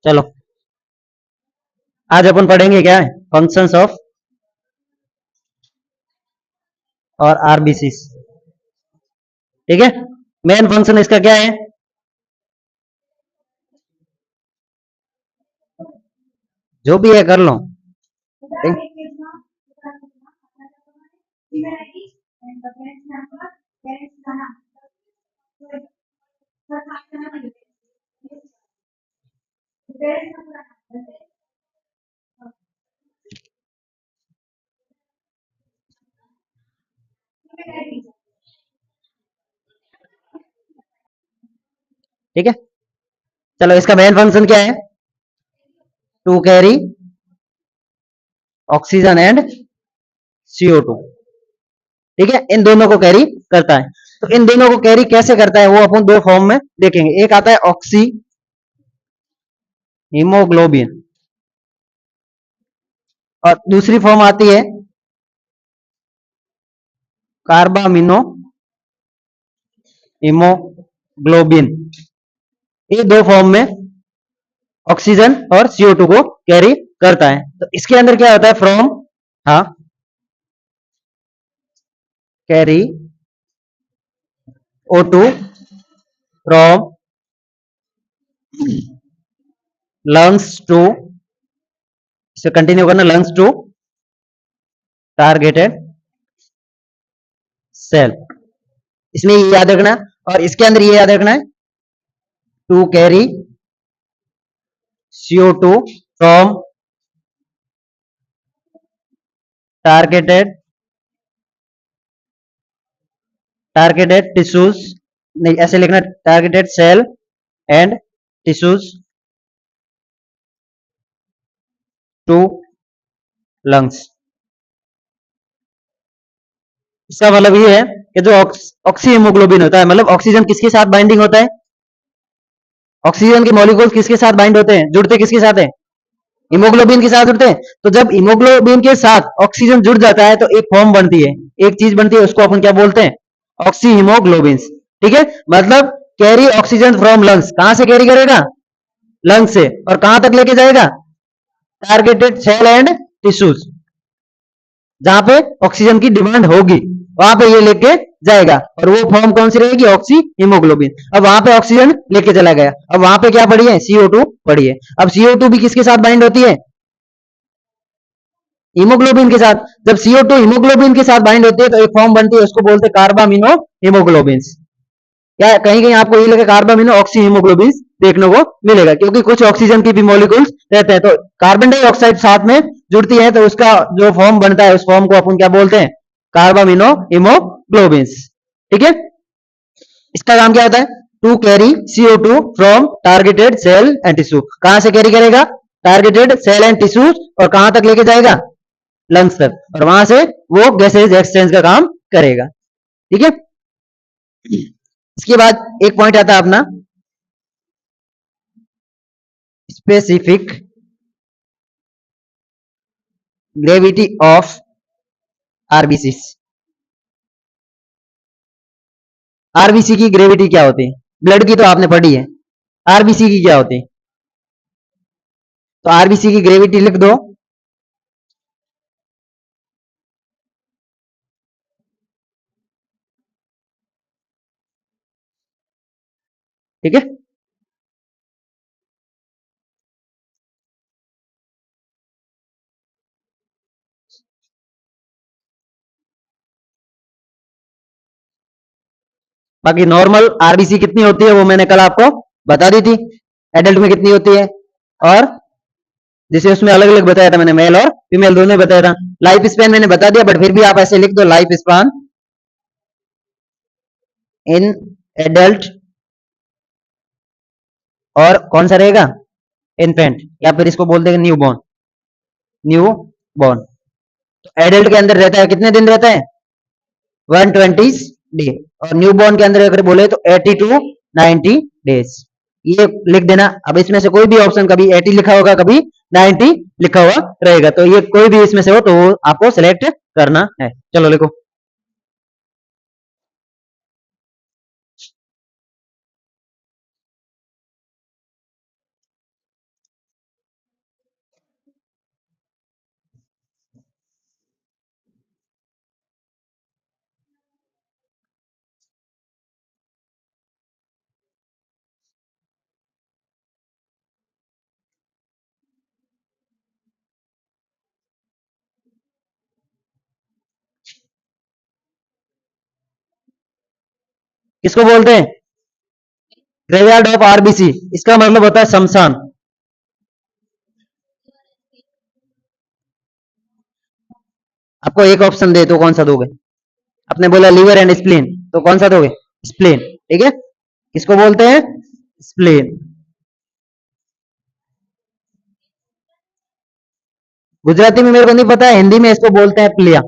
चलो आज अपन पढ़ेंगे क्या है, फंक्शंस ऑफ और आरबीसी। ठीक है, मेन फंक्शन इसका क्या है? जो भी है कर लो। ठीक है, चलो इसका मेन फंक्शन क्या है? To carry oxygen and CO2। ठीक है, इन दोनों को कैरी करता है। तो इन दोनों को कैरी कैसे करता है वो अपन दो फॉर्म में देखेंगे। एक आता है ऑक्सी हीमोग्लोबिन और दूसरी फॉर्म आती है कार्बामिनो हीमोग्लोबिन। ये दो फॉर्म में ऑक्सीजन और CO2 को कैरी करता है। तो इसके अंदर क्या होता है? फ्रॉम, हाँ, carry O2 from lungs to, इसे कंटिन्यू करना, लंग्स टू टारगेटेड सेल। इसमें ये याद रखना और इसके अंदर ये याद रखना है to carry CO2 from targeted targeted tissues, नहीं ऐसे लिखना, targeted cell and tissues to lungs. इसका मतलब ये है कि जो ऑक्सी हीमोग्लोबिन होता है, मतलब ऑक्सीजन किसके साथ बाइंडिंग होता है? ऑक्सीजन के मॉलिक्यूल्स किसके साथ बाइंड होते हैं, जुड़ते किसके साथ है? हीमोग्लोबिन के साथ जुड़ते हैं। तो जब हीमोग्लोबिन के साथ ऑक्सीजन जुड़ जाता है तो एक फॉर्म बनती है, एक चीज बनती है, उसको अपन क्या बोलते हैं? Oxy haemoglobin. ठीक है, मतलब कैरी ऑक्सीजन फ्रॉम लंग्स, कहां से कैरी करेगा? लंग्स से, और कहां तक लेके जाएगा? टारगेटेड सेल एंड टिश्यूज, जहां पे ऑक्सीजन की डिमांड होगी वहां पे ये लेके जाएगा। और वो फॉर्म कौन सी रहेगी? Oxy haemoglobin. अब वहां पे ऑक्सीजन लेके चला गया, अब वहां पे क्या पड़ी है? CO2 पड़ी है। अब CO2 भी किसके साथ बाइंड होती है? हीमोग्लोबिन के साथ। जब CO2 हीमोग्लोबिन के साथ बाइंड होती है तो एक फॉर्म बनती है, उसको बोलते हैं कार्बामिनो हीमोग्लोबिन। या कहीं कहीं आपको ये लगे कार्बामिनो ऑक्सी हीमोग्लोबिन देखने को मिलेगा, क्योंकि कुछ ऑक्सीजन की भी मॉलिक्यूल्स रहते हैं। तो कार्बन डाइऑक्साइड साथ में जुड़ती है तो उसका जो फॉर्म बनता है उस फॉर्म को अपन क्या बोलते हैं? Carbamino haemoglobin. ठीक है, इसका काम क्या होता है? To carry CO2 from targeted cell and tissue. कहां से कैरी करेगा? टारगेटेड सेल एंड टिश्यू, और कहां तक लेके जाएगा? लंग्स तक, और वहां से वो गैसेज एक्सचेंज का काम करेगा। ठीक है, इसके बाद एक पॉइंट आता है अपना specific gravity of RBC. RBC की ग्रेविटी क्या होती है? ब्लड की तो आपने पढ़ी है, आरबीसी की क्या होती है? तो आरबीसी की ग्रेविटी लिख दो। ठीक है, बाकी नॉर्मल आरबीसी कितनी होती है वो मैंने कल आपको बता दी थी, एडल्ट में कितनी होती है। और जैसे उसमें अलग अलग बताया था मैंने, मेल और फीमेल दोनों बताया था। लाइफ स्पैन मैंने बता दिया, बट फिर भी आप ऐसे लिख दो, लाइफ स्पैन इन एडल्ट, और कौन सा रहेगा? इन्फेंट, या फिर इसको बोल देंगे न्यू बॉर्न। न्यू बॉर्न तो एडल्ट के अंदर रहता है, कितने दिन रहता है? 120 डे। और न्यू बॉर्न के अंदर अगर बोले तो 80 टू 90 डेज। ये लिख देना। अब इसमें से कोई भी ऑप्शन, कभी 80 लिखा होगा, कभी 90 लिखा हुआ रहेगा, तो ये कोई भी इसमें से हो तो आपको सेलेक्ट करना है। चलो लिखो। किसको बोलते हैं? ग्रेवयार्ड ऑफ आरबीसी, इसका मतलब होता है शमशान। आपको एक ऑप्शन दे तो कौन सा दोगे? आपने बोला लीवर एंड स्प्लीन, तो कौन सा दोगे? स्प्लीन, ठीक है। किसको बोलते हैं? स्प्लीन। गुजराती में मेरे को नहीं पता है, हिंदी में इसको बोलते हैं प्लिया।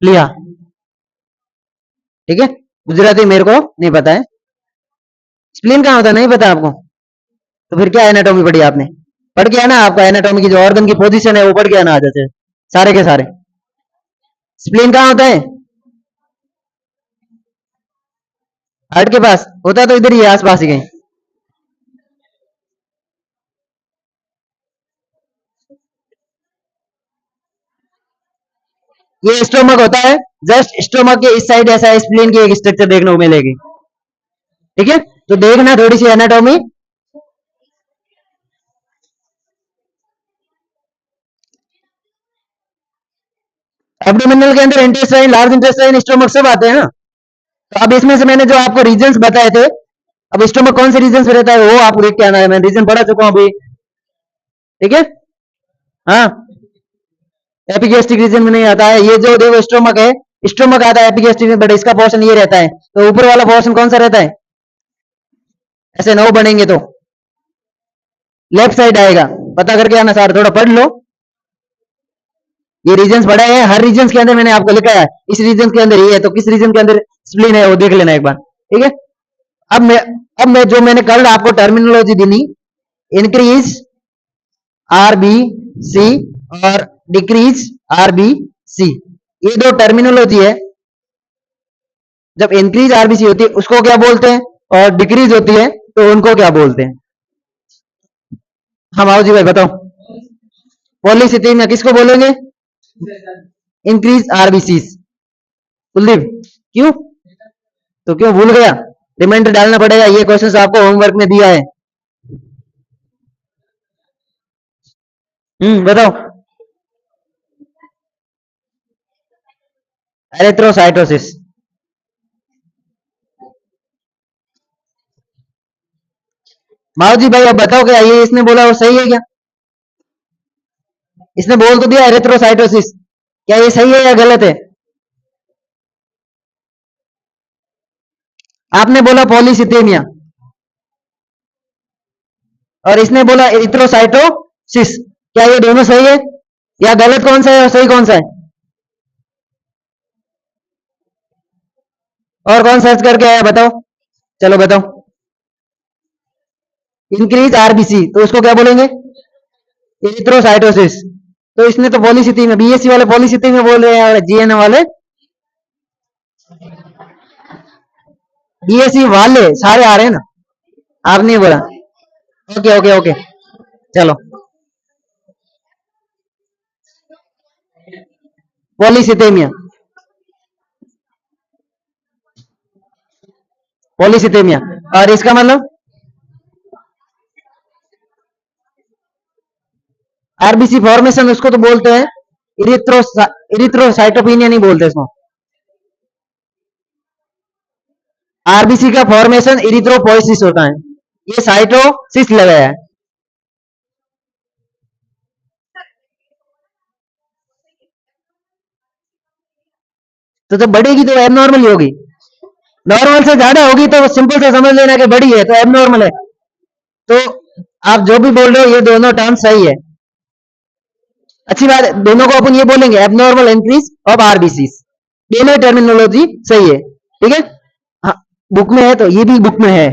प्लिया, ठीक है। गुजराती मेरे को नहीं पता है। स्प्लीन कहाँ होता है नहीं पता आपको? तो फिर क्या एनाटॉमी पढ़ी आपने? पढ़ गया ना, आपका एनाटॉमी की जो ऑर्गन की पोजीशन है वो पढ़ गया ना आज से सारे के सारे। स्प्लीन कहाँ होता है? हार्ट के पास होता है, तो इधर ही है, आसपास ही कहीं। ये स्टोमक होता है, जस्ट स्टोमक के इस साइड ऐसा स्प्लीन की एक स्ट्रक्चर देखने को मिलेगी, ठीक है। तो देखना थोड़ी सी एनाटॉमी। एब्डोमिनल के अंदर इंटेस्टाइन, लार्ज इंटेस्टाइन, स्टोमक सब आते हैं ना। तो अब इसमें से मैंने जो आपको रीजन्स बताए थे, अब स्टोमक कौन से रीजन से रहता है वो आपको देख के आना है। मैं रीजन पढ़ा चुका हूं अभी, ठीक है। हाँ, एपिगेस्ट्रिक रीजन में नहीं आता है। ये जो देखो स्टोमक है, स्टोमक आता है एपिगेस्ट्रिक में, बट इसका पोर्शन ये रहता है। तो ऊपर वाला पोर्शन कौन सा रहता है? ऐसे 9 बनेंगे तो लेफ्ट साइड आएगा। पता करके आना सार, थोड़ा पढ़ लो। ये रीजन्स पढ़े हैं, हर रीजन के अंदर मैंने आपको लिखा है, इस रीजन के अंदर ये है, तो किस रीजन के अंदर स्प्लीन है वो देख लेना एक बार, ठीक है। अब मैं जो मैंने कल आपको टर्मिनोलॉजी दी, इंक्रीज आरबीसी और डिक्रीज आरबीसी, ये दो टर्मिनोलॉजी है। जब इंक्रीज आरबीसी होती है उसको क्या बोलते हैं, और डिक्रीज होती है तो उनको क्या बोलते हैं? हाँ माओ जी भाई बताओ। पॉलीसिथीमिया किसको बोलेंगे? Increase RBC. कुलदीप क्यों? तो क्यों भूल गया? रिमाइंडर डालना पड़ेगा, ये क्वेश्चन आपको होमवर्क में दिया है। बताओ। एरिथ्रोसाइटोसिस। माओ जी भाई अब बताओ, क्या ये इसने बोला वो सही है क्या? इसने बोल तो दिया एरिथ्रोसाइटोसिस, क्या ये सही है या गलत है? आपने बोला पॉलीसिथेमिया और इसने बोला एरिथ्रोसाइटोसिस, क्या ये दोनों सही है या गलत? कौन सा है और सही कौन सा है? और कौन सर्च करके आया बताओ, चलो बताओ। इंक्रीज आरबीसी, तो उसको क्या बोलेंगे? एरिथ्रोसाइटोसिस। तो इसने तो पॉलीसिथेमिया, बीएससी वाले पॉलीसिथेमिया बोल रहे हैं और जीएनए वाले बीएससी वाले सारे आ रहे हैं ना, आप नहीं बोला। ओके ओके ओके, चलो। पॉलीसिथेमिया, पॉलीसिथेमिया, और इसका मतलब आरबीसी फॉर्मेशन, उसको तो बोलते हैं इरिथ्रोसाइटोपिनिया, नहीं बोलते इसको। आरबीसी का फॉर्मेशन इरिथ्रोपोइसिस होता है, ये साइटोसिस लगाया है। तो जब बढ़ेगी तो एबनॉर्मल ही होगी, नॉर्मल से ज्यादा होगी तो सिंपल से समझ लेना कि बड़ी है तो एबनॉर्मल है। तो आप जो भी बोल रहे हो ये दोनों टर्म सही है, अच्छी बात है। दोनों को अपन ये बोलेंगे एबनॉर्मल इंक्रीज ऑफ आरबीसी, दोनों टर्मिनोलॉजी सही है, ठीक है। हाँ, बुक में है तो ये भी बुक में है,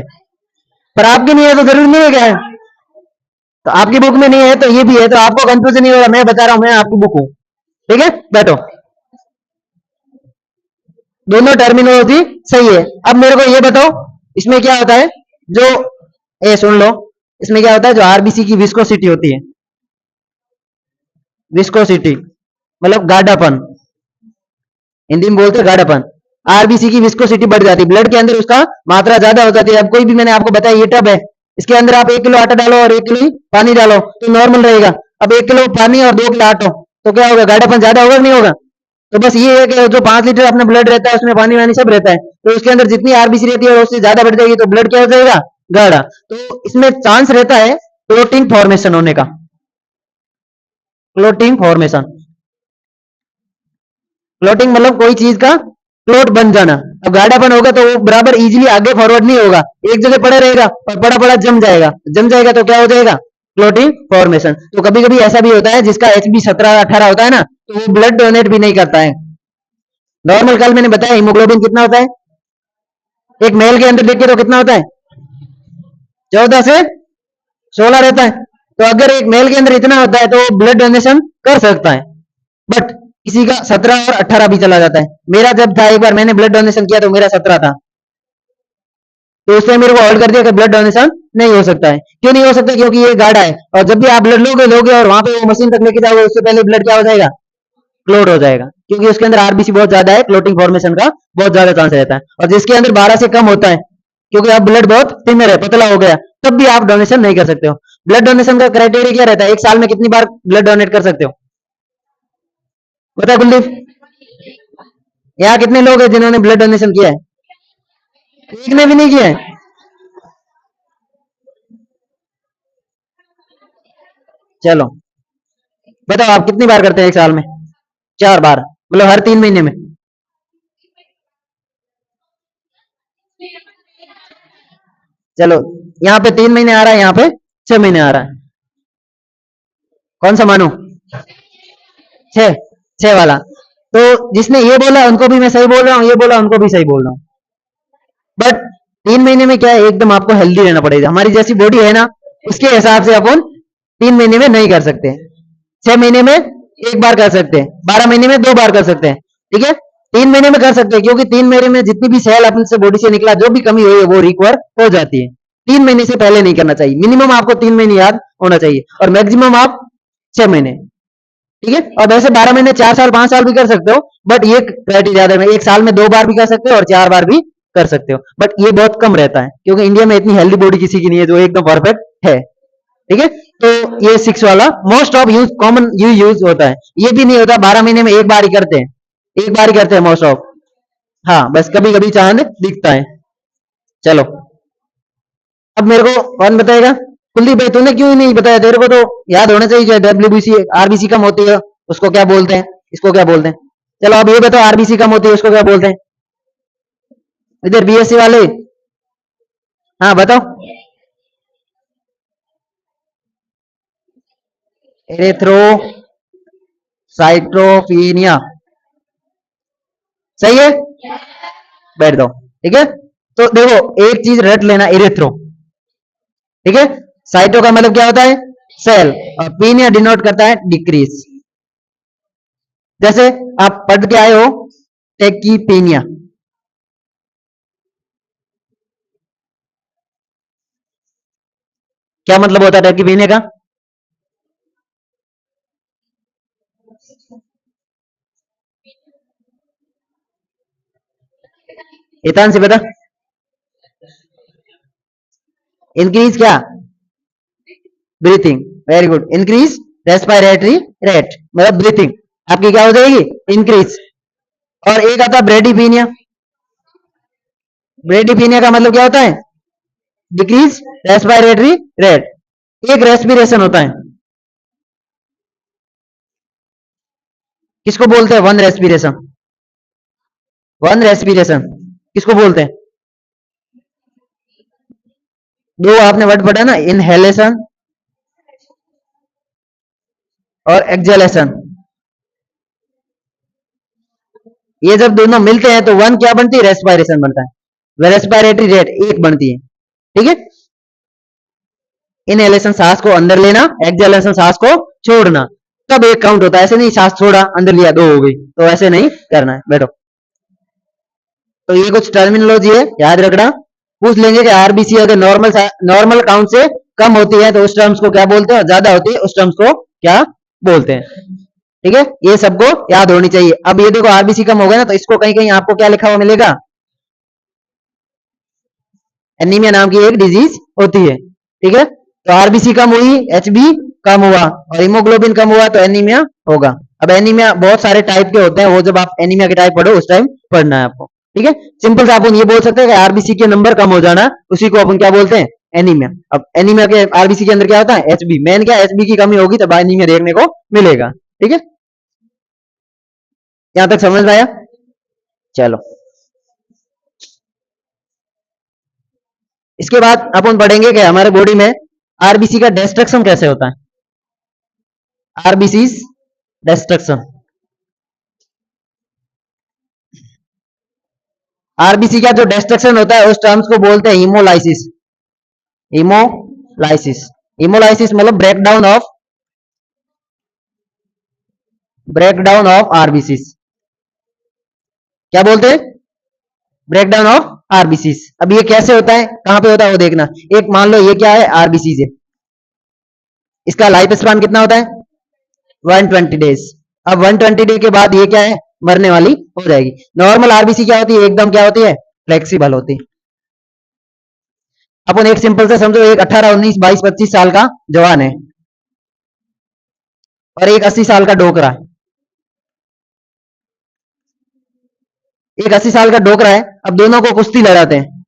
पर आपकी नहीं है तो जरूरी नहीं है क्या है? तो आपकी बुक में नहीं है तो ये भी है, तो आपको कंफ्यूजन नहीं होगा, मैं बता रहा हूं मैं आपकी बुक हूं, ठीक है। बैठो, दोनों टर्मिनोलॉजी सही है। अब मेरे को ये बताओ, इसमें क्या होता है जो, ए सुन लो, इसमें क्या होता है जो आरबीसी की विस्कोसिटी होती है, विस्कोसिटी मतलब गाढ़ापन, हिंदी में बोलते हैं गाढ़ापन। आरबीसी की विस्कोसिटी बढ़ जाती है, ब्लड के अंदर उसका मात्रा ज्यादा हो जाती है। अब कोई भी, मैंने आपको बताया ये टब है, इसके अंदर आप 1 किलो आटा डालो और 1 किलो पानी डालो तो नॉर्मल रहेगा। अब 1 किलो पानी और 2 किलो आटा, तो क्या होगा? गाढ़ापन ज्यादा होगा कि नहीं होगा? तो बस ये है कि जो 5 लीटर अपना ब्लड रहता है उसमें पानी वानी सब रहता है, तो उसके अंदर जितनी आरबीसी रहती है उससे ज्यादा बढ़ जाएगी तो ब्लड क्या हो जाएगा, गाढ़ा। तो इसमें चांस रहता है क्लोटिंग फॉर्मेशन होने का, क्लोटिंग फॉर्मेशन। क्लोटिंग मतलब कोई चीज का क्लोट बन जाना। अब गाढ़ापन होगा तो वो बराबर इजीली आगे फॉरवर्ड नहीं होगा, एक जगह पड़ा रहेगा और बड़ा बड़ा जम जाएगा, जम जाएगा तो क्या हो जाएगा, क्लोटिंग फॉर्मेशन। तो कभी कभी ऐसा भी होता है जिसका एचबी 17-18 होता है ना, तो वो ब्लड डोनेट भी नहीं करता है। नॉर्मल कल मैंने बताया हीमोग्लोबिन कितना होता है, एक मेल के अंदर देखिए तो कितना होता है, 14 से 16 रहता है। तो अगर एक मेल के अंदर इतना होता है तो ब्लड डोनेशन कर सकता है, बट किसी का 17 और 18 भी चला जाता है। मेरा जब था एक बार मैंने ब्लड डोनेशन किया तो मेरा 17 था, तो उससे मेरे को होल्ड कर दिया कि ब्लड डोनेशन नहीं हो सकता है। क्यों नहीं हो सकता, क्योंकि ये गाढ़ा है, और जब भी आप ब्लड लोगे लोगे और वहां पे वो मशीन तक लेके जाओगे उससे पहले ब्लड क्या हो जाएगा, क्लोट हो जाएगा, क्योंकि उसके अंदर आरबीसी बहुत ज्यादा है, क्लोटिंग फॉर्मेशन का बहुत ज्यादा चांस रहता है। और जिसके अंदर 12 से कम होता है, क्योंकि आप ब्लड बहुत थिनर है, पतला हो गया, तब भी आप डोनेशन नहीं कर सकते हो। ब्लड डोनेशन का क्राइटेरिया क्या रहता है, एक साल में कितनी बार ब्लड डोनेट कर सकते हो, बता कुलदीप। यहाँ कितने लोग हैं जिन्होंने ब्लड डोनेशन किया है, एक ने भी नहीं किया है। चलो बताओ आप कितनी बार करते हैं एक साल में, 4 बार, मतलब हर 3 महीने में। चलो यहाँ पे 3 महीने आ रहा है, यहाँ पे 6 महीने आ रहा है, कौन सा मानू, 6 6 वाला। तो जिसने ये बोला उनको भी मैं सही बोल रहा हूँ, ये बोला उनको भी सही बोल रहा हूँ। बट 3 महीने में क्या है, एकदम आपको हेल्दी रहना पड़ेगा, हमारी जैसी बॉडी है ना उसके हिसाब से अपन 3 महीने में नहीं कर सकते, 6 महीने में एक बार कर सकते हैं, 12 महीने में 2 बार कर सकते हैं, ठीक है। 3 महीने में कर सकते हैं क्योंकि 3 महीने में जितनी भी सेल अपन से बॉडी से निकला, जो भी कमी हुई है वो रिकवर हो जाती है। 3 महीने से पहले नहीं करना चाहिए, मिनिमम आपको 3 महीने याद होना चाहिए, और मैक्सिमम आप 6 महीने, ठीक है। और वैसे 12 महीने, 4 साल, 5 साल भी कर सकते हो, बट ये क्राइटेरिया है, एक साल में 2 बार भी कर सकते हो और 4 बार भी कर सकते हो, बट ये बहुत कम रहता है क्योंकि इंडिया में इतनी हेल्दी बॉडी किसी की नहीं है जो एकदम परफेक्ट है, ठीक है। तो ये 6 वाला most of use, common you use होता है, ये भी नहीं होता 12 महीने में एक बार ही करते हैं, एक बार ही करते हैं मोस्ट ऑफ। हाँ बस कभी कभी चांद दिखता है। चलो अब मेरे को कौन बताएगा, कुलदीप भाई तूने क्यों नहीं बताया, तेरे को तो याद होना चाहिए, डब्ल्यूबीसी आरबीसी कम होती है उसको क्या बोलते हैं, इसको क्या बोलते हैं। चलो अब ये बताओ, आरबीसी कम होती है उसको क्या बोलते हैं, इधर बीएससी वाले, हाँ बताओ। एरेथ्रोसाइटोपिनिया, सही है, बैठ दो, ठीक है। तो देखो एक चीज रट लेना, एरेथ्रो, ठीक है। साइटो का मतलब क्या होता है, सेल, और पीनिया डिनोट करता है डिक्रीज। जैसे आप पढ़ के आए हो टेकीपीनिया, क्या मतलब होता है टेकीपीनिया का, इतान से बता। इंक्रीज क्या, breathing, very good, increase respiratory rate, मतलब ब्रीथिंग आपकी क्या हो जाएगी, इंक्रीज। और एक आता है ब्रेडीपीनिया, ब्रेडीपीनिया का मतलब क्या होता है, डिक्रीज रेस्पिरेटरी रेट, एक रेस्पिरेशन होता है, किसको बोलते हैं, वन रेस्पिरेशन, वन रेस्पिरेशन किसको बोलते हैं, दो आपने वर्ड पढ़ा ना, इनहेलेशन और एक्सहेलेशन, ये जब दोनों मिलते हैं तो वन क्या बनती है, रेस्पिरेशन बनता है, रेस्पिरेटरी रेट एक बनती है, ठीक है। इनहेलेशन सांस को अंदर लेना, एक्सहेलेशन सांस को छोड़ना, तब एक काउंट होता है, ऐसे नहीं सांस छोड़ा अंदर लिया 2 हो गई, तो ऐसे नहीं करना है, बैठो। तो ये कुछ टर्मिनोलॉजी है, याद रखना, पूछ लेंगे कि आरबीसी अगर नॉर्मल नॉर्मल काउंट से कम होती है तो उस टर्म्स को क्या बोलते हैं, और ज्यादा होती है उस टर्म्स को क्या बोलते हैं, ठीक है। ये सबको याद होनी चाहिए। अब ये देखो आरबीसी कम हो गया ना, तो इसको कहीं कहीं आपको क्या लिखा हुआ मिलेगा, एनीमिया नाम की एक डिजीज होती है, ठीक है। तो आरबीसी कम हुई, एचबी कम हुआ, और हीमोग्लोबिन कम हुआ तो एनीमिया होगा। अब एनीमिया बहुत सारे टाइप के होते हैं, वो जब आप एनीमिया के टाइप पढ़ो उस टाइम पढ़ना है आपको, ठीक है। सिंपल से अपन ये बोल सकते हैं कि आरबीसी के नंबर कम हो जाना, उसी को अपन क्या बोलते हैं, एनीमिया। अब एनीमिया के आरबीसी के अंदर क्या होता है, एचबी, मेन क्या, एचबी की कमी होगी तब एनीमिया देखने को मिलेगा, ठीक है। यहां तक समझ में आया? चलो, इसके बाद अपन पढ़ेंगे कि हमारे बॉडी में आरबीसी का डिस्ट्रक्शन कैसे होता है। आरबीसी डिस्ट्रक्शन, आरबीसी का जो डिस्ट्रक्शन होता है उस टर्म्स को बोलते हैं हीमोलाइसिस। हीमोलाइसिस, हीमोलाइसिस मतलब ब्रेकडाउन ऑफ आरबीसी। क्या बोलते हैं, ब्रेकडाउन ऑफ आरबीसी। अब ये कैसे होता है, कहां पे होता है वो देखना। एक मान लो ये क्या है, आरबीसी है, इसका लाइफ स्पान कितना होता है, 120 डेज। अब 120 डे के बाद ये क्या है, मरने वाली हो जाएगी। नॉर्मल आरबीसी क्या होती है, एकदम क्या होती है, फ्लेक्सिबल होती है। अपन एक सिंपल से समझो, एक 18, 19, 22, 25 साल का जवान है और एक 80 साल का डोकरा है। एक 80 साल का डोकरा है, अब दोनों को कुश्ती लड़ाते हैं,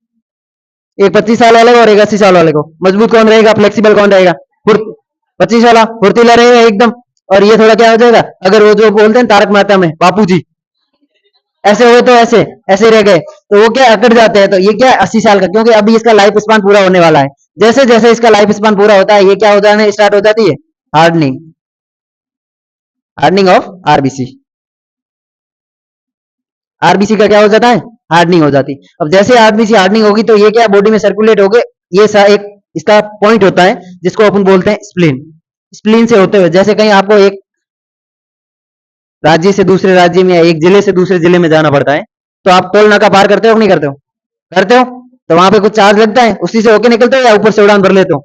एक 25 साल वाले को और एक 80 साल वाले को। मजबूत कौन रहेगा, फ्लेक्सिबल कौन रहेगा, 25 वाला फुर्तीला रहेगा एकदम। और ये थोड़ा क्या हो जाएगा, अगर वो जो बोलते हैं तारक मेहता में बापू जी, ऐसे हुए तो ऐसे ऐसे रह गए, तो वो क्या अकड़ जाते हैं। तो ये क्या है, 80 साल का, क्योंकि अभी इसका लाइफ स्पान पूरा होने वाला है। जैसे जैसे इसका लाइफ स्पान पूरा होता है, ये क्या हो जाने स्टार्ट हो जाती है, hardening, hardening of RBC. RBC का क्या हो जाता है, हार्डनिंग हो जाती। अब जैसे आरबीसी हार्डनिंग होगी तो ये क्या बॉडी में सर्कुलेट हो गए, ये एक इसका पॉइंट होता है जिसको अपन बोलते हैं स्प्लीन। स्प्लीन से होते हुए, जैसे कहीं आपको एक राज्य से दूसरे राज्य में या एक जिले से दूसरे जिले में जाना पड़ता है, तो आप टोल नाका पार करते हो कि नहीं करते हो, करते हो। तो वहां पे कुछ चार्ज लगता है, उसी से होके निकलते हो या ऊपर से उड़ान भर लेते हो,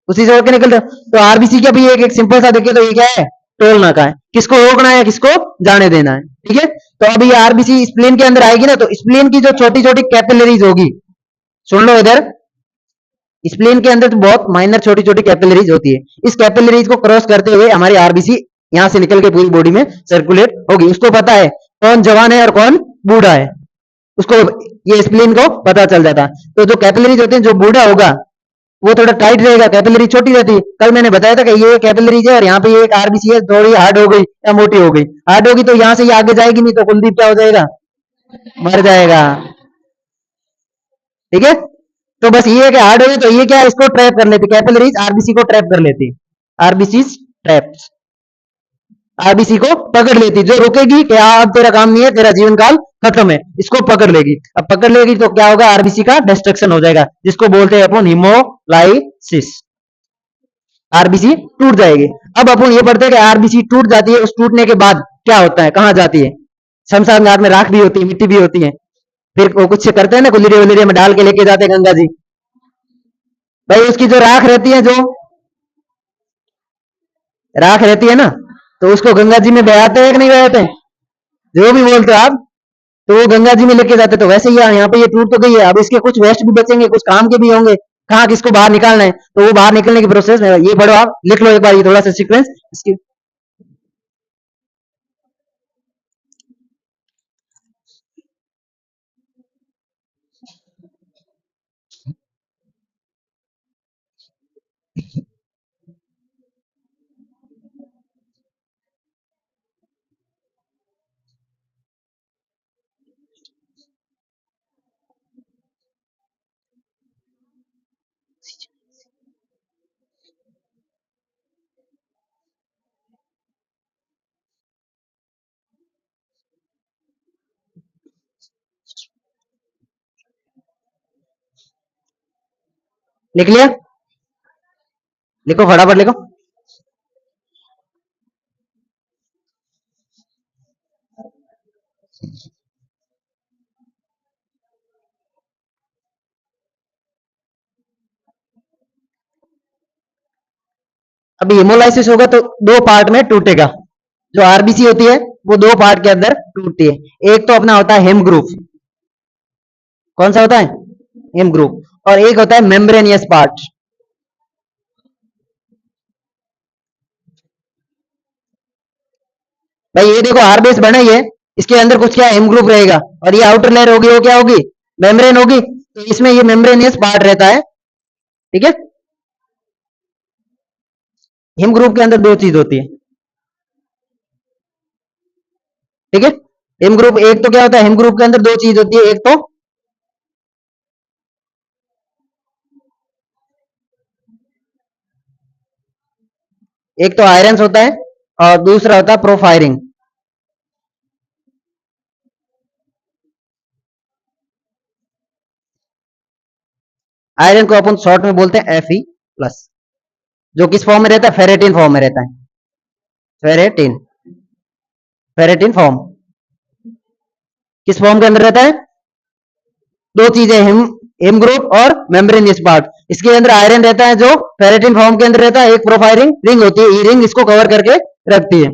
उसी से होके निकलते हो। तो आरबीसी का भी एक सिंपल सा देखिए तो ये क्या है, टोल नाका है, किसको रोकना है किसको जाने देना है, ठीक है। तो अभी आरबीसी स्प्लीन के अंदर आएगी ना, तो स्प्लीन की जो छोटी छोटी कैपिलरीज होगी, सुन लो इधर, स्प्लीन के अंदर तो बहुत माइनर छोटी छोटी कैपिलरीज होती है, इस कैपिलरीज को क्रॉस करते हुए हमारी आरबीसी यहां से निकल के पूरी बॉडी में सर्कुलेट होगी। उसको पता है कौन जवान है और कौन बूढ़ा है, उसको ये स्प्लीन को पता चल जाता है। तो जो कैपिलरीज होते हैं, जो बूढ़ा होगा वो थोड़ा टाइट रहेगा, कैपिलरी छोटी रहती है। कल मैंने बताया था कि ये कैपिलरीज है और यहाँ पे ये एक आरबीसी है, थोड़ी हार्ड हो गई या मोटी हो गई, हार्ड होगी तो यहाँ से ये आगे जाएगी नहीं, तो कुलदीप क्या हो जाएगा, मर जाएगा, ठीक है। तो बस ये है कि हार्ड होगी तो ये क्या है, इसको ट्रैप कर लेती, कैपिलरीज आरबीसी को ट्रैप कर लेती, आरबीसी ट्रैप, आरबीसी को पकड़ लेती, जो रुकेगी कि अब तेरा काम नहीं है, तेरा जीवन काल खत्म है, इसको पकड़ लेगी। अब पकड़ लेगी तो क्या होगा, आरबीसी का डिस्ट्रक्शन हो जाएगा, जिसको बोलते हैं अपन हीमोलाइसिस, आरबीसी टूट जाएगी। अब अपन ये पढ़ते हैं कि आरबीसी टूट जाती है, उस टूटने के बाद क्या होता है, कहां जाती है, शमशान घाट में राख भी होती है, मिट्टी भी होती है, फिर वो कुछ करते हैं ना, गुल्लीरे वुल्लीरे में डाल के लेके जाते हैं गंगा जी। भाई उसकी जो राख रहती है, जो राख रहती है ना, तो उसको गंगा जी में बहाते हैं कि नहीं बहाते हैं, जो भी बोलते हो आप, तो वो गंगा जी में लेके जाते। तो वैसे ही यहाँ पे ये टूट तो गई है, अब इसके कुछ वेस्ट भी बचेंगे, कुछ काम के भी होंगे, कहाँ किसको बाहर निकालना है, तो वो बाहर निकलने की प्रोसेस में ये पढ़ो, आप लिख लो एक बार ये थोड़ा सा सीक्वेंस इसकी। लिख लिया, लिखो फटाफट लिखो। अभी हेमोलाइसिस होगा तो दो पार्ट में टूटेगा, जो आरबीसी होती है वो दो पार्ट के अंदर टूटती है। एक तो अपना होता है हेम ग्रुप, कौन सा होता है, हेम ग्रुप, और एक होता है मेम्ब्रेनियस पार्ट। भाई ये देखो आर बेस बना ही है, इसके अंदर कुछ क्या हिम ग्रुप रहेगा, और ये आउटर लेयर होगी, वो क्या होगी, मेम्ब्रेन होगी। तो इसमें ये मेम्ब्रेनियस पार्ट रहता है, ठीक है। हिम ग्रुप के अंदर दो चीज होती है, ठीक है। हिम ग्रुप एक तो क्या होता है, हिम ग्रुप के अंदर दो चीज होती है, एक तो आयरन होता है, और दूसरा होता है प्रोफायरिंग। आयरन को अपन शॉर्ट में बोलते हैं Fe+, जो किस फॉर्म में रहता है, फेरेटिन फॉर्म में रहता है, फेरेटिन, फेरेटिन फॉर्म। किस फॉर्म के अंदर रहता है, दो चीजें, हिम हिम ग्रुप और मेम्ब्रेनियस पार्ट। इसके अंदर आयरन रहता है जो फेरेटिन फॉर्म के अंदर रहता है, एक प्रोफाइलिंग रिंग होती है, ये रिंग इसको कवर करके रखती है।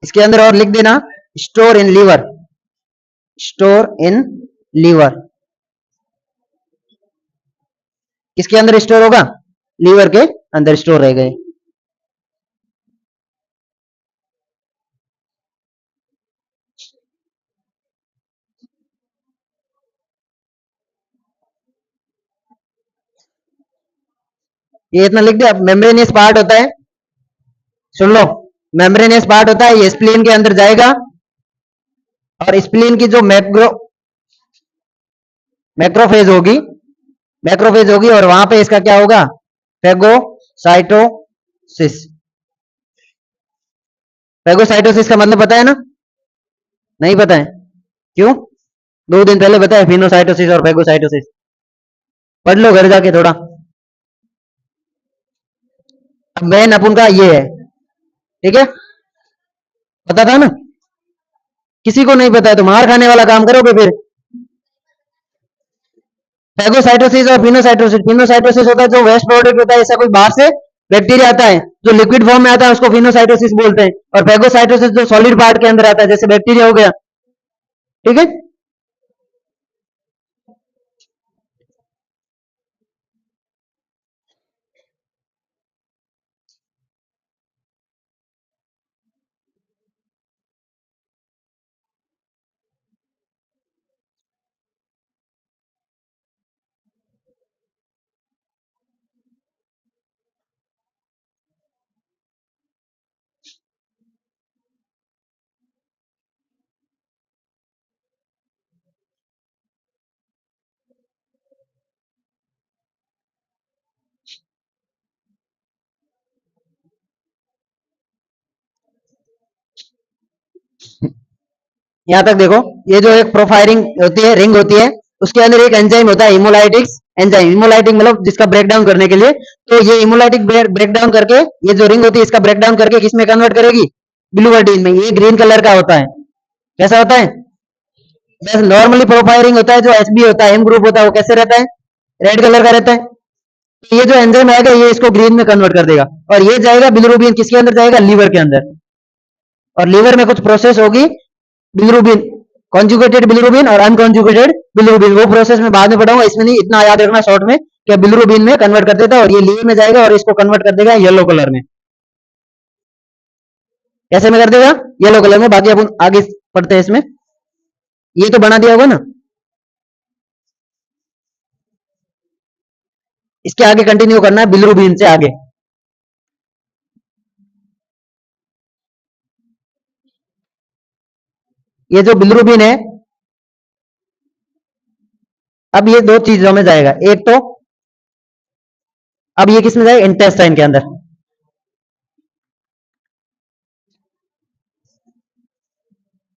इसके अंदर और लिख देना, store in liver, store in liver. किसके अंदर स्टोर होगा, लीवर के अंदर स्टोर रह गए। ये इतना लिख दिया। मेम्ब्रेनियस पार्ट होता है, सुन लो, मेम्ब्रेनियस पार्ट होता है, ये स्प्लीन के अंदर जाएगा, और स्प्लीन की जो मैक्रोफेज होगी, मैक्रोफेज होगी, और वहां पे इसका क्या होगा, फेगोसाइटोसिस। फेगोसाइटोसिस का मतलब पता है ना, नहीं पता है, क्यों, 2 दिन पहले बताया, फिनोसाइटोसिस और फेगोसाइटोसिस, पढ़ लो घर जाके थोड़ा। अब मेन अपन का ये है, ठीक है, पता था ना, किसी को नहीं पता है तो मार खाने वाला काम करोगे फिर। फेगोसाइटोसिस और फिनोसाइटोसिस, फिनोसाइटोसिस होता है जो वेस्ट प्रोडक्ट होता है, ऐसा कोई बाहर से बैक्टीरिया आता है जो लिक्विड फॉर्म में आता है, उसको फिनोसाइटोसिस बोलते हैं। और फेगोसाइटोसिस जो सॉलिड पार्ट के अंदर आता है, जैसे बैक्टीरिया हो गया, ठीक है। यहां तक देखो, ये जो एक प्रोफाइलिंग होती है, रिंग होती है, उसके अंदर एक एंजाइम होता है, इमोलाइटिक्स एंजाइम, इमोलाइटिक मतलब जिसका ब्रेकडाउन करने के लिए। तो ये इमोलाइटिक ब्रेकडाउन करके, ये जो रिंग होती है इसका ब्रेकडाउन करके किसमें कन्वर्ट करेगी, बिलुवर्टिन में। ये ग्रीन कलर का होता है, कैसा होता है, जैसे नॉर्मली प्रोफाइलिंग होता है, जो एसबी होता है, एम ग्रुप होता है, वो कैसे रहता है, रेड कलर का रहता है। तो ये जो एंजाइम आएगा, ये इसको ग्रीन में कन्वर्ट कर देगा, और ये जाएगा बिलिरुबिन, किसके अंदर जाएगा, लीवर के अंदर। और लीवर में कुछ प्रोसेस होगी, बिलिरुबिन, कॉन्जुगेटेड बिलिरुबिन और अनकॉन्जुगेटेड बिलिरुबिन, वो प्रोसेस में बाद में पढ़ाऊंगा, इसमें नहीं, इतना याद रखना शॉर्ट में, कि बिलिरुबिन में कन्वर्ट कर देता है, और ये लीवर में जाएगा और इसको कन्वर्ट कर देगा येलो कलर में। कैसे में कर देगा, येलो कलर में। बाकी अपन आगे पढ़ते हैं इसमें, ये तो बना दिया होगा ना। इसके आगे कंटिन्यू करना है बिलिरुबिन से आगे। ये जो बिलिरुबिन है, अब ये दो चीजों में जाएगा, एक तो अब ये किस में जाएगा, इंटेस्टाइन के अंदर।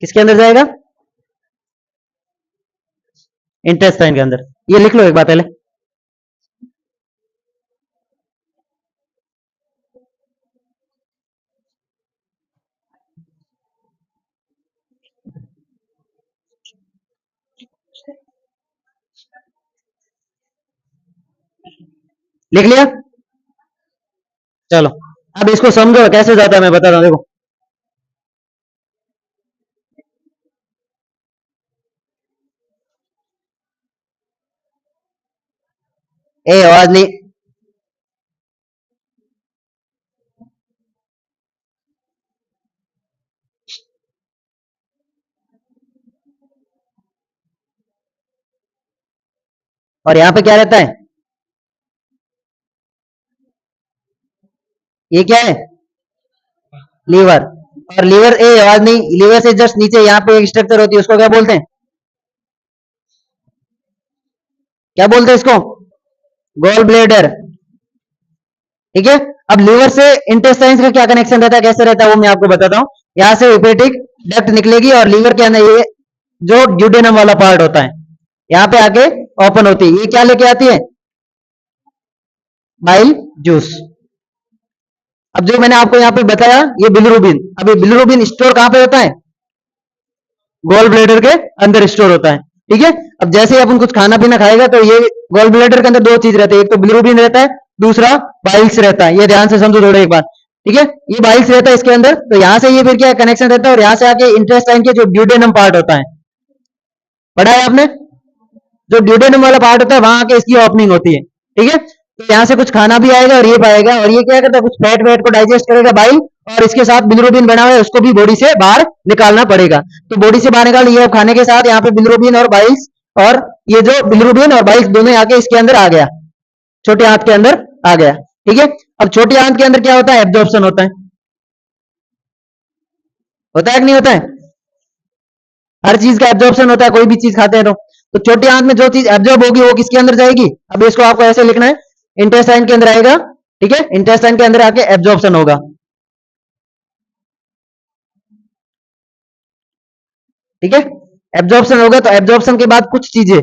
किसके अंदर जाएगा, इंटेस्टाइन के अंदर। ये लिख लो एक बार पहले। लिख लिया? चलो अब इसको समझो कैसे जाता है, मैं बताता हूं, देखो। ए आवाज नहीं। और यहां पे क्या रहता है? ये क्या है? लीवर। और लीवर, ए आवाज नहीं, लीवर से जस्ट नीचे यहाँ पे एक स्ट्रक्चर होती है, उसको क्या बोलते हैं? क्या बोलते हैं इसको? Gall bladder. ठीक है। अब लीवर से इंटेस्टाइन्स का क्या कनेक्शन रहता है, कैसे रहता है, वो मैं आपको बताता हूँ। यहाँ से हेपेटिक डक्ट निकलेगी और लीवर के अंदर ये जो ड्यूडेनम वाला पार्ट होता है यहाँ पे आके ओपन होती है। ये क्या लेके आती है? Bile juice. अब जो मैंने आपको यहाँ पे बताया ये बिलिरुबिन, अब ये बिलिरुबिन स्टोर कहाँ पे होता है? गोल ब्लेडर के अंदर स्टोर होता है। ठीक है। अब जैसे ही अपन कुछ खाना पीना खाएगा तो ये गोल ब्लेडर के अंदर दो चीज रहती है, एक तो बिलिरुबिन रहता है, दूसरा बाइल्स रहता है। ये ध्यान से समझो थोड़ा एक बात। ठीक है। ये बाइल्स रहता है इसके अंदर, तो यहां से ये फिर क्या कनेक्शन रहता है और यहां से आके इंटेस्टाइन के जो ड्यूडेनम पार्ट होता है, पढ़ा है आपने? जो ड्यूडेनम वाला पार्ट होता है वहां आके इसकी ओपनिंग होती है। ठीक है। तो यहाँ से कुछ खाना भी आएगा और ये पाएगा, और ये क्या करता है, कुछ फैट वेट को डाइजेस्ट करेगा बाइल, और इसके साथ बिलिरुबिन बना हुआ है उसको भी बॉडी से बाहर निकालना पड़ेगा। तो बॉडी से बाहर निकाल, ये खाने के साथ यहाँ पे बिलिरुबिन और बाइल्स, और ये जो बिलिरुबिन और बाइल्स दोनों आके इसके अंदर आ गया, छोटे आंत के अंदर आ गया। ठीक है। अब छोटे आंत के अंदर क्या होता है? एब्जॉर्प्शन होता है। होता है कि नहीं होता है? हर चीज का एब्जॉर्प्शन होता है, कोई भी चीज खाते हैं तो छोटी आंत में जो चीज एब्जॉर्ब होगी वो किसके अंदर जाएगी? अब इसको आपको ऐसे लिखना है, इंटेस्टाइन के अंदर आएगा। ठीक है। इंटेस्टाइन के अंदर आके एब्जॉर्प्शन होगा। ठीक है। एब्जॉर्प्शन होगा तो एब्जॉर्प्शन के बाद कुछ चीजें,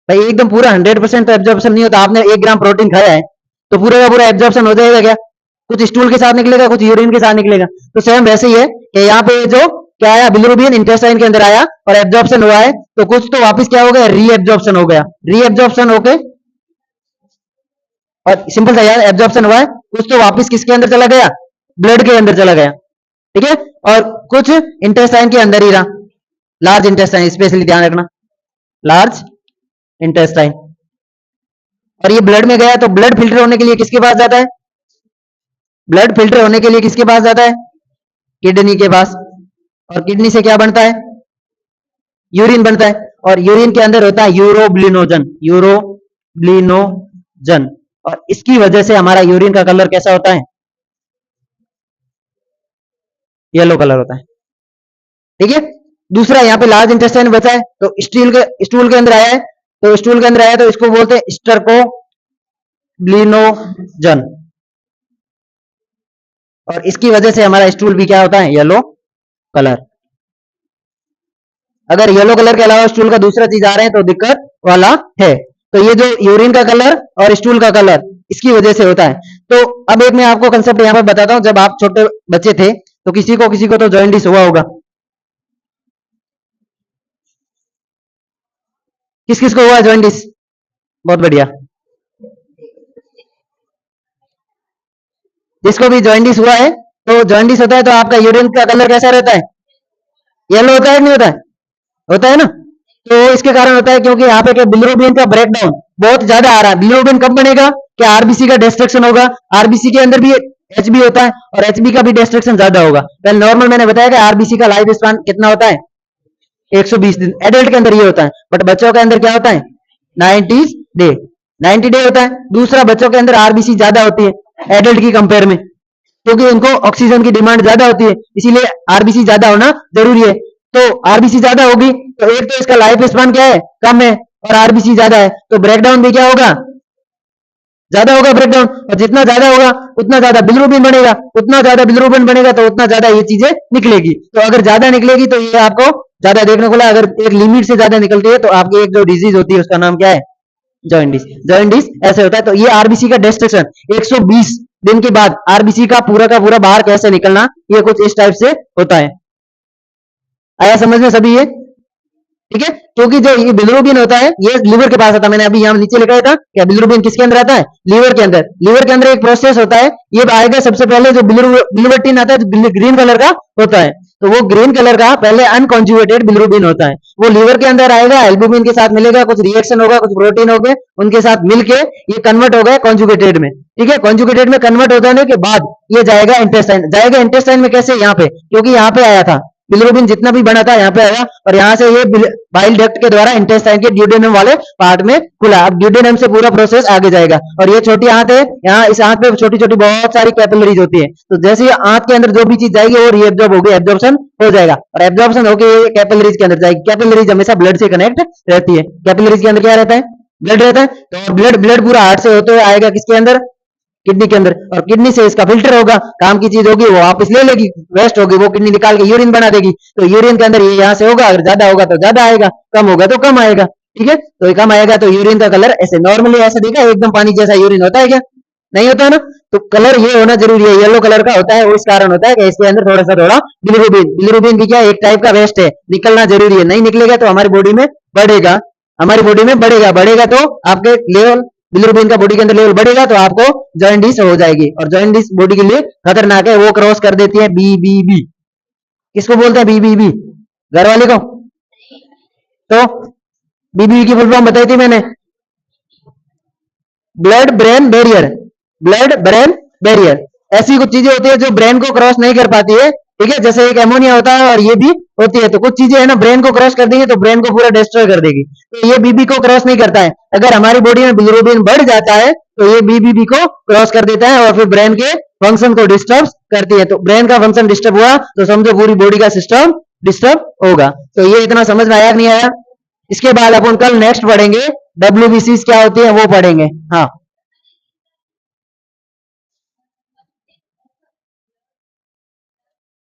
भाई एकदम पूरा 100% तो एब्जॉर्प्शन नहीं होता। आपने 1 ग्राम प्रोटीन खाया है तो पूरा का पूरा एब्जॉर्प्शन हो जाएगा क्या? कुछ स्टूल के साथ निकलेगा, कुछ यूरिन के साथ निकलेगा। तो सेम वैसे ही है कि यहाँ पे जो क्या आया, बिलिरुबिन इंटेस्टाइन के अंदर आया और एब्जॉर्प्शन हुआ है, तो कुछ तो वापस क्या हो गया? रीएब्जॉर्प्शन हो गया। रीएब्जॉर्प्शन होके, और सिंपल सा यार, एब्जॉर्प्शन हुआ है, कुछ तो वापस किसके अंदर चला गया? ब्लड के अंदर चला गया। ठीक है। और कुछ इंटेस्टाइन के अंदर ही रहा, लार्ज इंटेस्टाइन, स्पेशली ध्यान रखना, लार्ज इंटेस्टाइन। और ये ब्लड में गया तो ब्लड फिल्टर होने के लिए किसके पास जाता है? ब्लड फिल्टर होने के लिए किसके पास जाता है? किडनी के पास। और किडनी से क्या बनता है? यूरिन बनता है। और यूरिन के अंदर होता है यूरोब्लिनोजन, यूरोब्लिनोजन। और इसकी वजह से हमारा यूरिन का कलर कैसा होता है? येलो कलर होता है। ठीक है। दूसरा यहाँ पे लार्ज इंटेस्टाइन बचा है, तो स्टूल के अंदर आया है, तो स्टूल के अंदर आया तो इसको बोलते हैं स्टर्कोब्लिनोजन। और इसकी वजह से हमारा स्टूल भी क्या होता है? Yellow colour. अगर येलो कलर के अलावा स्टूल का दूसरा चीज आ रहे हैं तो दिक्कत वाला है। तो ये जो यूरिन का कलर और स्टूल का कलर इसकी वजह से होता है। तो अब एक मैं आपको कंसेप्ट यहाँ पर बताता हूँ। जब आप छोटे बच्चे थे तो किसी को तो जॉइंटिस हुआ होगा। किस किस को हुआ जॉइंटिस? बहुत बढ़िया। जिसको भी जॉइंटिस हुआ है, तो जॉइंटिस होता है तो आपका यूरिन का कलर कैसा रहता है? येलो होता है कि नहीं होता है? होता है ना। तो इसके कारण होता है क्योंकि यहाँ पे क्या, बिलिरुबिन का ब्रेकडाउन बहुत ज्यादा आ रहा है। बिलिरुबिन कब बनेगा? क्या आरबीसी का डिस्ट्रक्शन होगा। आरबीसी के अंदर भी एचबी होता है और एचबी का भी डिस्ट्रक्शन ज्यादा होगा। पहले नॉर्मल मैंने बताया कि आरबीसी का लाइफ स्पान कितना होता है? 120 दिन। एडल्ट के अंदर ये होता है, बट बच्चों के अंदर क्या होता है? 90 डे, 90 डे होता है। दूसरा, बच्चों के अंदर आरबीसी ज्यादा होती है एडल्ट की कंपेयर में, क्योंकि उनको ऑक्सीजन की डिमांड ज्यादा होती है, इसीलिए आरबीसी ज्यादा होना जरूरी है। तो आरबीसी ज्यादा होगी तो एक तो इसका लाइफ स्पान क्या है? कम है, और आरबीसी ज्यादा है तो ब्रेकडाउन भी क्या होगा? ज्यादा होगा ब्रेकडाउन। और जितना ज्यादा होगा उतना ज्यादा बिलिरुबिन बनेगा, उतना ज्यादा बिलिरुबिन बनेगा तो उतना ज्यादा ये चीजें निकलेगी। तो अगर ज्यादा निकलेगी तो ये आपको ज्यादा देखने को मिला। अगर एक लिमिट से ज्यादा निकलती है तो आपकी एक जो डिजीज होती है उसका नाम क्या है? जॉइंटिस। जॉइंटिस ऐसे होता है। तो ये आरबीसी का डिस्ट्रक्शन 120 दिन के बाद आरबीसी का पूरा बाहर कैसे निकलना, ये कुछ इस टाइप से होता है। आया समझ में सभी ये? ठीक है, क्योंकि जो ये बिलिरुबिन होता है ये लिवर के पास आता है। मैंने अभी यहाँ नीचे लिखा था क्या बिलिरुबिन किसके अंदर आता है, लिवर के अंदर। लिवर के अंदर एक प्रोसेस होता है, ये आएगा सबसे पहले जो बिलिरुबिन आता है जो ग्रीन कलर का होता है, तो वो ग्रीन कलर का पहले अनकॉन्जुगेटेड बिलिरुबिन होता है, वो लिवर के अंदर आएगा, एल्बुमिन के साथ मिलेगा, कुछ रिएक्शन होगा, कुछ प्रोटीन हो गए, उनके साथ मिलके ये कन्वर्ट हो गया कॉन्जुगेटेड में। ठीक है, कॉन्जुगेटेड में कन्वर्ट हो जाने के बाद ये जाएगा इंटेस्टाइन। जाएगा इंटेस्टाइन में कैसे, यहाँ पे, क्योंकि यहाँ पे आया था बिलिरुबिन जितना भी बना था यहाँ पे आया, और यहाँ से ये बाइल डक्ट के द्वारा इंटेस्टाइन के ड्यूडेनम वाले पार्ट में खुला। अब ड्यूडेनम से पूरा प्रोसेस आगे जाएगा, और ये छोटी आंत है, यहाँ इस आंत पे छोटी छोटी बहुत सारी कैपिलरीज होती है, तो जैसे ये आंत के अंदर जो भी चीज जाएगी वो रीएब्जॉर्ब होगी, एब्जॉर्प्शन हो जाएगा, और एब्जॉर्प्शन होकर ये कैपिलरीज के अंदर जाएगी। कैपिलरीज हमेशा ब्लड से कनेक्ट रहती है। कैपिलरीज के अंदर क्या रहता है, ब्लड रहता है, तो ब्लड ब्लड पूरा हार्ट से होते हुए आएगा किसके अंदर, किडनी के अंदर, और किडनी से इसका फिल्टर होगा, काम की चीज होगी वो वापस ले लेगी, वेस्ट होगी वो किडनी निकाल के यूरिन बना देगी, तो यूरिन के अंदर ये यहाँ से होगा, अगर ज्यादा होगा तो ज्यादा आएगा, कम होगा तो कम आएगा। ठीक है, तो ये कम आएगा तो यूरिन का कलर ऐसे नॉर्मली ऐसा दिखा एकदम पानी जैसा यूरिन होता है क्या, नहीं होता है ना, तो कलर ये होना जरूरी है, येलो कलर का होता है, वो इस कारण होता है कि इसके अंदर थोड़ा सा थोड़ा बिलिरुबिन, बिलिरुबिन भी क्या एक टाइप का वेस्ट है, निकलना जरूरी है, नहीं निकलेगा तो हमारी बॉडी में बढ़ेगा, हमारी बॉडी में बढ़ेगा, बढ़ेगा तो आपके लेवल बिलिरुबिन का बॉडी के अंदर लेवल बढ़ेगा तो आपको जॉइंडिस हो जाएगी, और जॉइंडिस बॉडी के लिए खतरनाक है, वो क्रॉस कर देती है बीबीबी। किसको बोलते हैं बीबीबी, घर वाले को, तो बीबीबी की फुल फॉर्म बताई थी मैंने, blood brain barrier, blood brain barrier. ऐसी कुछ चीजें होती है जो ब्रेन को क्रॉस नहीं कर पाती है, ठीक है, जैसे एक एमोनिया होता है और ये भी होती है, तो कुछ चीजें है ना ब्रेन को क्रॉस कर देंगी तो ब्रेन को पूरा डिस्ट्रॉय कर देगी, तो ये बीबी को क्रॉस नहीं करता है। अगर हमारी बॉडी में बिलिरुबिन बढ़ जाता है तो ये बीबीबी को क्रॉस कर देता है और फिर ब्रेन के फंक्शन को डिस्टर्ब करती है, तो ब्रेन का फंक्शन डिस्टर्ब हुआ तो समझो पूरी बॉडी का सिस्टम डिस्टर्ब होगा। तो ये इतना समझ में आया कि नहीं आया। इसके बाद अपन कल नेक्स्ट पढ़ेंगे, डब्ल्यूबीसी क्या होती है वो पढ़ेंगे। हाँ,